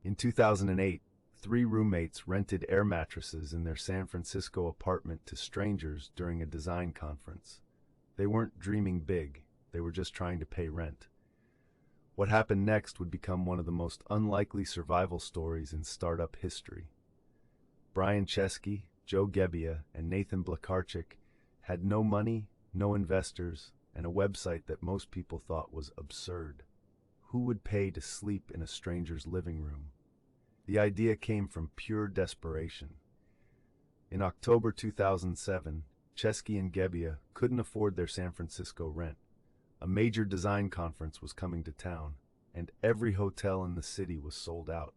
In 2008, three roommates rented air mattresses in their San Francisco apartment to strangers during a design conference. They weren't dreaming big, they were just trying to pay rent. What happened next would become one of the most unlikely survival stories in startup history. Brian Chesky, Joe Gebbia, and Nathan Blakarczyk had no money, no investors, and a website that most people thought was absurd. Who would pay to sleep in a stranger's living room? The idea came from pure desperation. In October 2007, Chesky and Gebbia couldn't afford their San Francisco rent. A major design conference was coming to town, and every hotel in the city was sold out.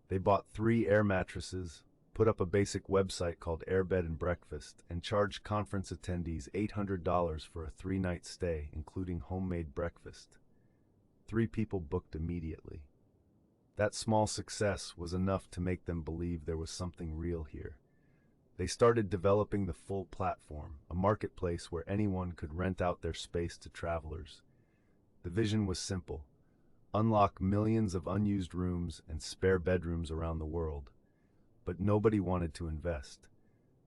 They bought 3 air mattresses, put up a basic website called Airbed and Breakfast, and charged conference attendees $800 for a 3-night stay, including homemade breakfast. 3 people booked immediately. That small success was enough to make them believe there was something real here. They started developing the full platform, a marketplace where anyone could rent out their space to travelers. The vision was simple: unlock millions of unused rooms and spare bedrooms around the world. But nobody wanted to invest.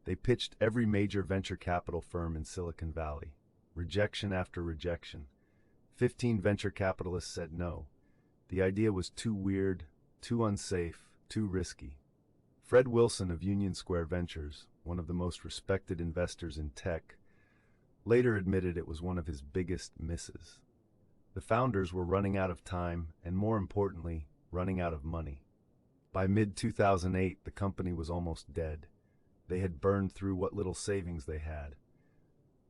They pitched every major venture capital firm in Silicon Valley. Rejection after rejection. 15 venture capitalists said no. The idea was too weird, too unsafe, too risky. Fred Wilson of Union Square Ventures, one of the most respected investors in tech, later admitted it was one of his biggest misses. The founders were running out of time and, more importantly, running out of money. By mid-2008, the company was almost dead. They had burned through what little savings they had.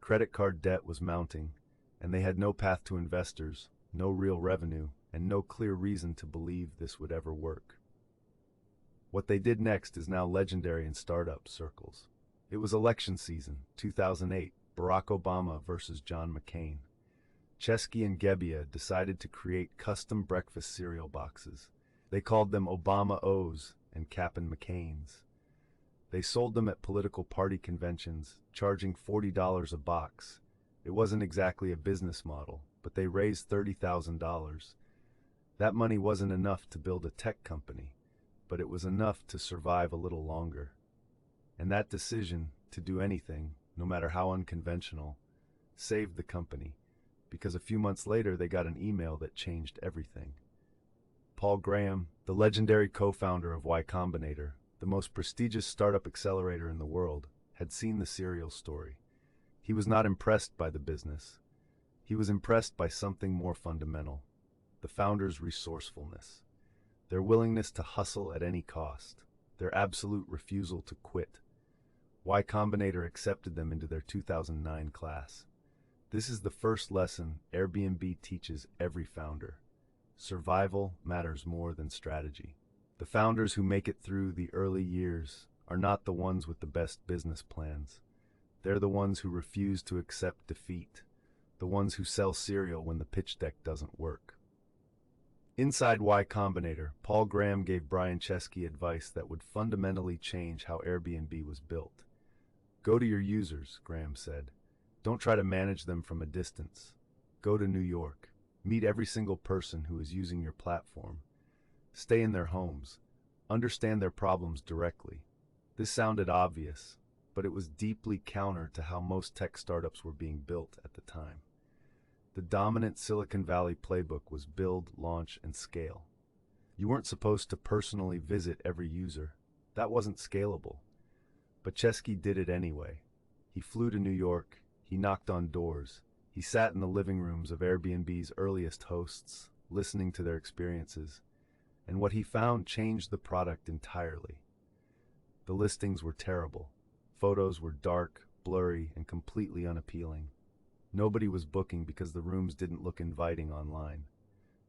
Credit card debt was mounting, and they had no path to investors, no real revenue, and no clear reason to believe this would ever work. What they did next is now legendary in startup circles. It was election season, 2008, Barack Obama versus John McCain. Chesky and Gebbia decided to create custom breakfast cereal boxes. They called them Obama O's and Cap'n McCain's. They sold them at political party conventions, charging $40 a box. It wasn't exactly a business model, but they raised $30,000. That money wasn't enough to build a tech company, but it was enough to survive a little longer. And that decision to do anything, no matter how unconventional, saved the company, because a few months later they got an email that changed everything. Paul Graham, the legendary co-founder of Y Combinator, the most prestigious startup accelerator in the world, had seen the cereal story. He was not impressed by the business. He was impressed by something more fundamental: the founders' resourcefulness, their willingness to hustle at any cost, their absolute refusal to quit. Y Combinator accepted them into their 2009 class. This is the first lesson Airbnb teaches every founder. Survival matters more than strategy. The founders who make it through the early years are not the ones with the best business plans. They're the ones who refuse to accept defeat, the ones who sell cereal when the pitch deck doesn't work. Inside Y Combinator, Paul Graham gave Brian Chesky advice that would fundamentally change how Airbnb was built. Go to your users, Graham said. Don't try to manage them from a distance. Go to New York. Meet every single person who is using your platform. Stay in their homes. Understand their problems directly. This sounded obvious, but it was deeply counter to how most tech startups were being built at the time. The dominant Silicon Valley playbook was build, launch, and scale. You weren't supposed to personally visit every user. That wasn't scalable. But Chesky did it anyway. He flew to New York. He knocked on doors. He sat in the living rooms of Airbnb's earliest hosts, listening to their experiences. And what he found changed the product entirely. The listings were terrible. Photos were dark, blurry, and completely unappealing. Nobody was booking because the rooms didn't look inviting online.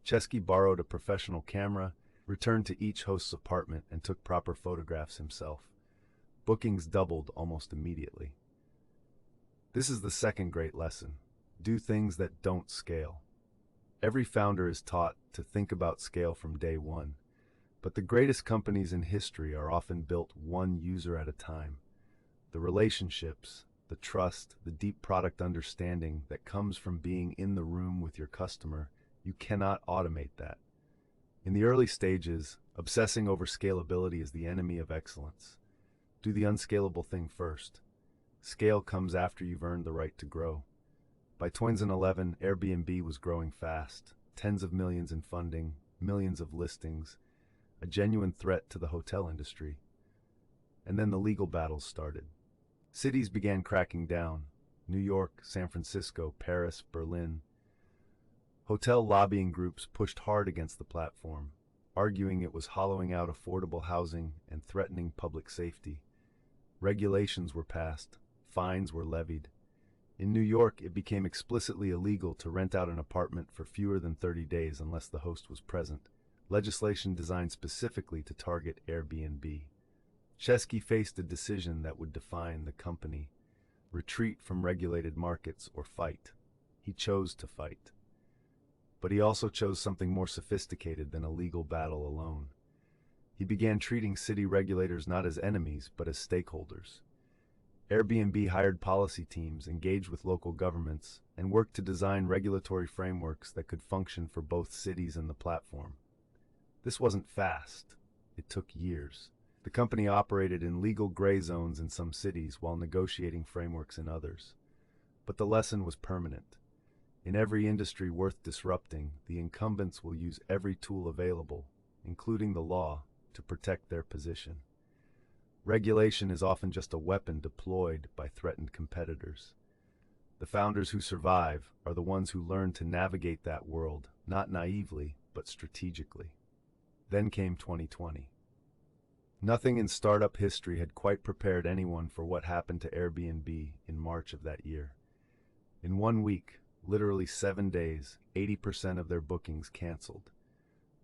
Chesky borrowed a professional camera, returned to each host's apartment, and took proper photographs himself. Bookings doubled almost immediately. This is the second great lesson: do things that don't scale. Every founder is taught to think about scale from day one, but the greatest companies in history are often built one user at a time. The relationships, the trust, the deep product understanding that comes from being in the room with your customer, you cannot automate that. In the early stages, Obsessing over scalability is the enemy of excellence. Do the unscalable thing first. Scale comes after you've earned the right to grow. By 2011, Airbnb was growing fast. Tens of millions in funding, millions of listings, a genuine threat to the hotel industry. And then the legal battles started. Cities began cracking down. New York, San Francisco, Paris, Berlin. Hotel lobbying groups pushed hard against the platform, arguing it was hollowing out affordable housing and threatening public safety. Regulations were passed, fines were levied. In New York, it became explicitly illegal to rent out an apartment for fewer than 30 days unless the host was present. Legislation designed specifically to target Airbnb. Chesky faced a decision that would define the company: retreat from regulated markets or fight. He chose to fight. But he also chose something more sophisticated than a legal battle alone. He began treating city regulators not as enemies, but as stakeholders. Airbnb hired policy teams, engaged with local governments, and worked to design regulatory frameworks that could function for both cities and the platform. This wasn't fast. It took years. The company operated in legal gray zones in some cities while negotiating frameworks in others. But the lesson was permanent. In every industry worth disrupting, the incumbents will use every tool available, including the law, to protect their position. Regulation is often just a weapon deployed by threatened competitors. The founders who survive are the ones who learn to navigate that world, not naively, but strategically. Then came 2020. Nothing in startup history had quite prepared anyone for what happened to Airbnb in March of that year. In 1 week, literally 7 days, 80% of their bookings canceled.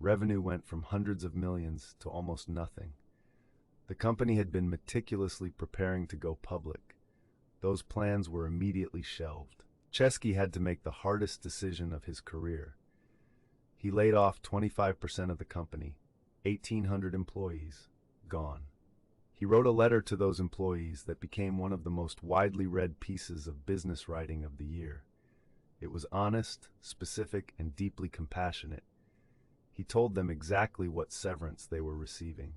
Revenue went from hundreds of millions to almost nothing. The company had been meticulously preparing to go public. Those plans were immediately shelved. Chesky had to make the hardest decision of his career. He laid off 25% of the company, 1,800 employees, gone. He wrote a letter to those employees that became one of the most widely read pieces of business writing of the year. It was honest, specific, and deeply compassionate. He told them exactly what severance they were receiving.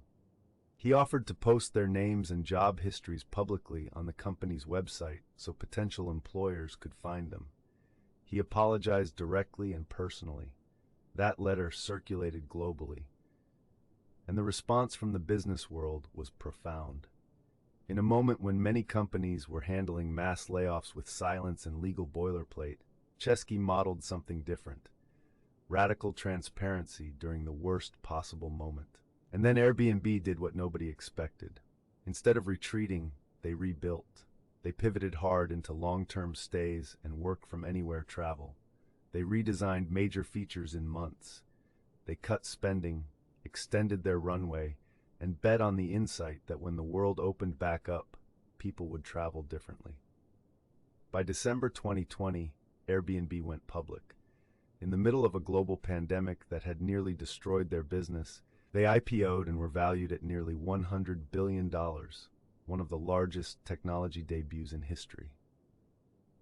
He offered to post their names and job histories publicly on the company's website so potential employers could find them. He apologized directly and personally. That letter circulated globally. And the response from the business world was profound. In a moment when many companies were handling mass layoffs with silence and legal boilerplate, Chesky modeled something different: radical transparency during the worst possible moment. And then Airbnb did what nobody expected. Instead of retreating, they rebuilt. They pivoted hard into long-term stays and work-from-anywhere travel. They redesigned major features in months. They cut spending, extended their runway, and bet on the insight that when the world opened back up, people would travel differently. By December 2020, Airbnb went public. In the middle of a global pandemic that had nearly destroyed their business, they IPO'd and were valued at nearly $100 billion, one of the largest technology debuts in history.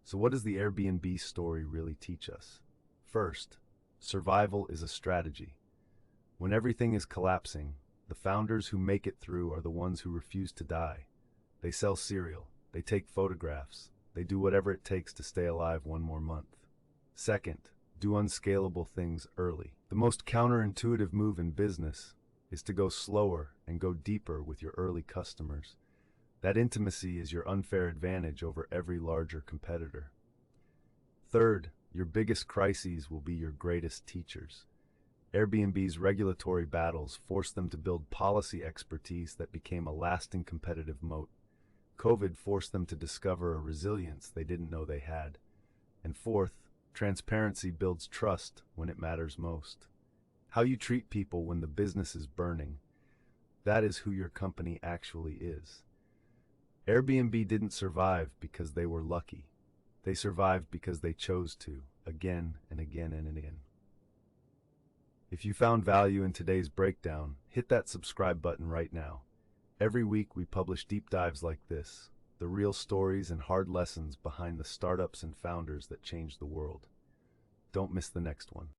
So what does the Airbnb story really teach us? First, survival is a strategy. When everything is collapsing, the founders who make it through are the ones who refuse to die. They sell cereal, they take photographs, they do whatever it takes to stay alive one more month. Second, do unscalable things early. The most counterintuitive move in business is to go slower and go deeper with your early customers. That intimacy is your unfair advantage over every larger competitor. Third, your biggest crises will be your greatest teachers. Airbnb's regulatory battles forced them to build policy expertise that became a lasting competitive moat. COVID forced them to discover a resilience they didn't know they had. And fourth, transparency builds trust when it matters most. How you treat people when the business is burning, that is who your company actually is. Airbnb didn't survive because they were lucky. They survived because they chose to, again and again and again. If you found value in today's breakdown, hit that subscribe button right now. Every week we publish deep dives like this, the real stories and hard lessons behind the startups and founders that changed the world. Don't miss the next one.